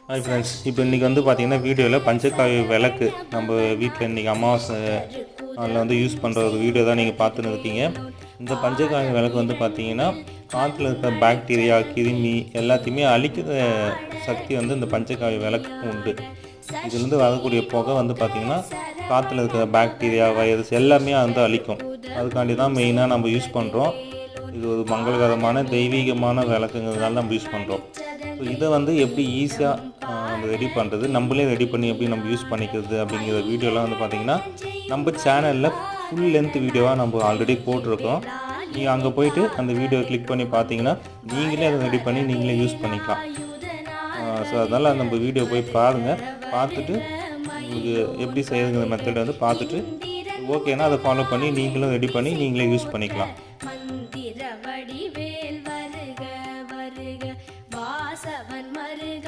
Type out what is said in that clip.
Hi friends, இப்போ இன்றைக்கி வந்து பார்த்திங்கன்னா வீடியோவில் பஞ்சகாவி விளக்கு நம்ம வீட்டில் இன்றைக்கி அமாவாசை அதில் வந்து யூஸ் பண்ணுற ஒரு வீடியோ தான் நீங்கள் பார்த்துன்னு இருக்கீங்க. இந்த பஞ்சகாவி விளக்கு வந்து பார்த்திங்கன்னா காற்றுல இருக்கிற பாக்டீரியா, கிருமி எல்லாத்தையுமே அழிக்கிற சக்தி வந்து இந்த பஞ்சகாவி விளக்குக்கு உண்டு. இதுலேருந்து வரக்கூடிய புகை வந்து பார்த்திங்கன்னா காற்றுல இருக்கிற பாக்டீரியா, வைரஸ் எல்லாமே வந்து அழிக்கும். அதுக்காண்டி தான் மெயினாக நம்ம யூஸ் பண்ணுறோம். இது ஒரு மங்களகரமான தெய்வீகமான விளக்குங்கிறதுனால நம்ம யூஸ் பண்ணுறோம். ஸோ இதை வந்து எப்படி ஈஸியாக நம்ம ரெடி பண்ணுறது, நம்மளே ரெடி பண்ணி எப்படி நம்ம யூஸ் பண்ணிக்கிறது அப்படிங்கிற வீடியோலாம் வந்து பார்த்திங்கன்னா நம்ம சேனலில் ஃபுல் லென்த் வீடியோவாக நம்ம ஆல்ரெடி போட்டிருக்கோம். நீங்கள் அங்கே போயிட்டு அந்த வீடியோ கிளிக் பண்ணி பார்த்தீங்கன்னா நீங்களே அதை ரெடி பண்ணி நீங்களே யூஸ் பண்ணிக்கலாம். ஸோ அதனால் நம்ம வீடியோ போய் பாருங்கள். பார்த்துட்டு உங்களுக்கு எப்படி செய்யுதுங்கிற மெத்தடை வந்து பார்த்துட்டு ஓகேனா அதை ஃபாலோ பண்ணி நீங்களும் ரெடி பண்ணி நீங்களே யூஸ் பண்ணிக்கலாம்.